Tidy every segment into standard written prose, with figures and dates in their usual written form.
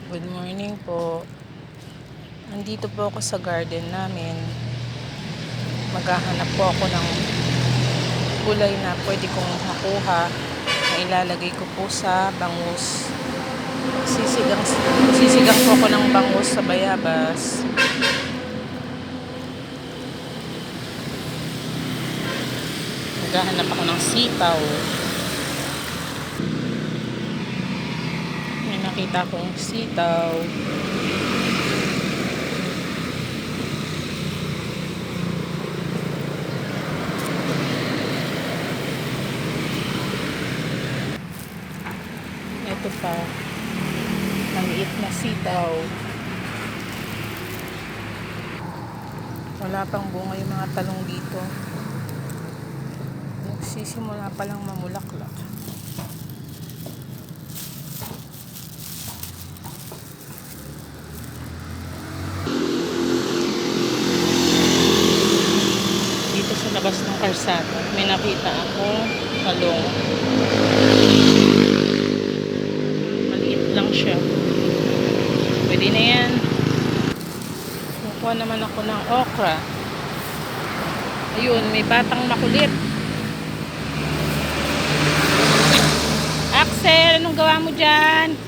Good morning po. Nandito po ako sa garden namin. Maghahanap po ako ng gulay na pwede kong makuha na ilalagay ko po sa bangus. Sisigang po ako ng bangus sa bayabas. Maghahanap ako ng sitaw. May nakita akong sitaw. Ito pa, maliit na sitaw. Wala pang bunga yung mga talong dito. Nagsisimula pa lang mamulaklak. Dito sa labas ng kalsada, may nakita akong talong. Lang siya. Pwede na yan. Kukuha naman ako ng okra. Ayun, may batang makulit. Axel, anong gawa mo dyan?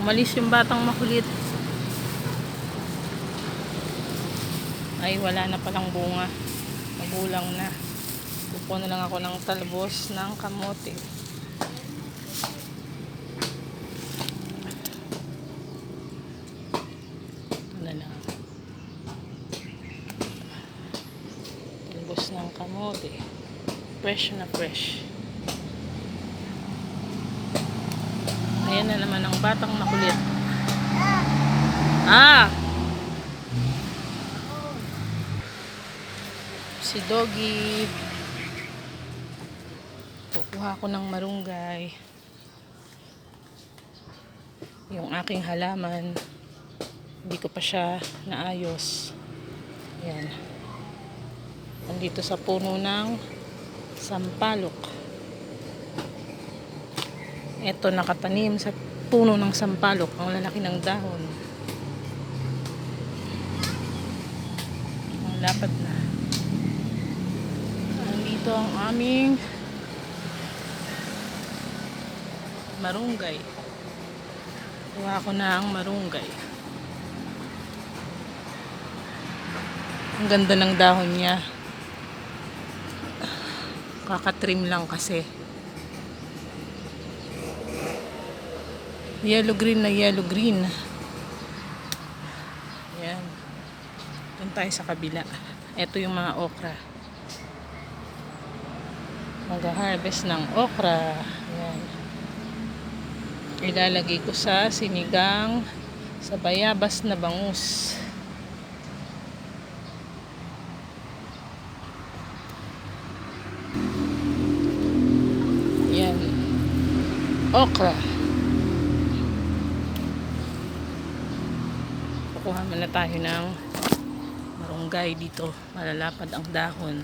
Umalis yung batang makulit. Ay, wala na palang bunga. Magulang na. Kukuha na lang ako ng talbos ng kamote. Ito na lang. Talbos ng kamote. Fresh na fresh. Ayan na naman ang batang makulit. Si Doggy. Kukuha ko ng marunggay. Yung aking halaman, hindi ko pa siya naayos. Yan. Nandito sa puno ng sampalok. Ito nakatanim sa puno ng sampalok. Ang lalaki ng dahon. Ang lapad na. Nandito ang aming marunggay. Kuha ko na ang marunggay. Ang ganda ng dahon niya. Kakatrim lang kasi. Yellow green na yellow green. Yan. Doon tayo sa kabila. Ito yung mga okra. Mag-harvest ng okra. Yan. Ilalagay ko sa sinigang sa bayabas na bangus. Yan. Okra. Kukuha muna tayo ng marunggay dito. Malalapad ang dahon.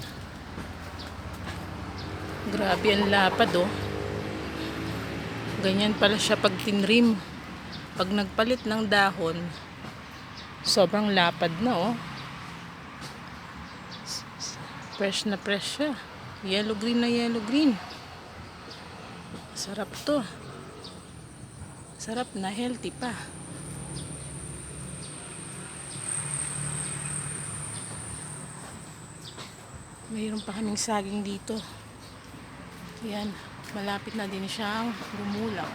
Grabe ang lapad oh. Ganyan pala siya pag tinrim. Pag nagpalit ng dahon, sobrang lapad na oh. Fresh na fresh siya. Yellow green na yellow green. Sarap to. Sarap na, healthy pa. Mayroon pa kaming saging dito. Yan. Malapit na din siyang gumulang.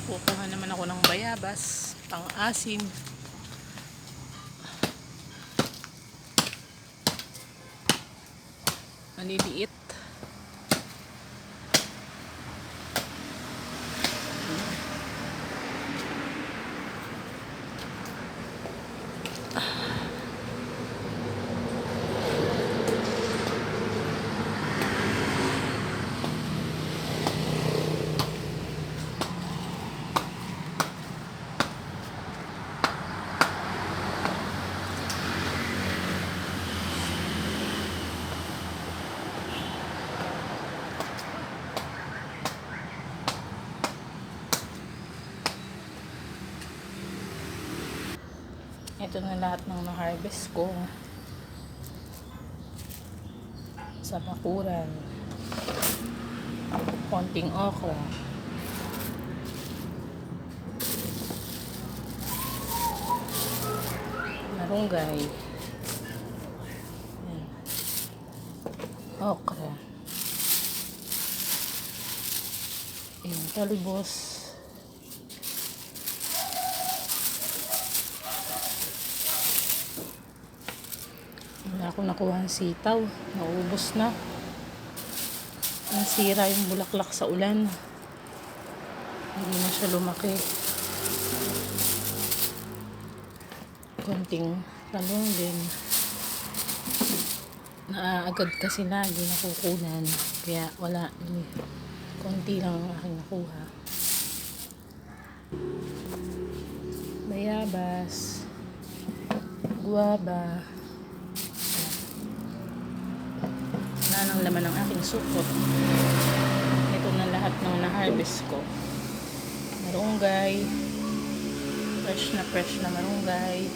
Kukuha naman ako ng bayabas, pang-asim. Maliliit. Ito na lahat ng na-harvest ko sa bakuran. Konting okra. Marunggay. Ayan. Okra. Ayan, talibos. Wala akong nakuha ng sitaw. Naubos na. Nasira yung bulaklak sa ulan. Hindi na siya lumaki. Konting talong din. Naaagad kasi lagi nakukunan. Kaya wala. Konti lang ang aking nakuha. Bayabas. Guava. Wala nang laman ng aking supot. Ito na lahat ng na-harvest ko. Marunggay. Fresh na marunggay.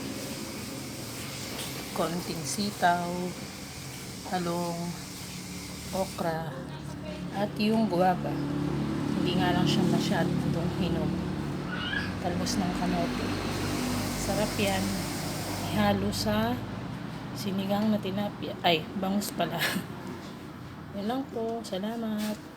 Konting sitaw. Talong. Okra. At yung guava. Hindi nga lang siya masyadong hinog. Talbos ng kamote. Sarap yan. Ihalo sa sinigang na tilapia. Ay, bangus pala. Yan lang po. Salamat.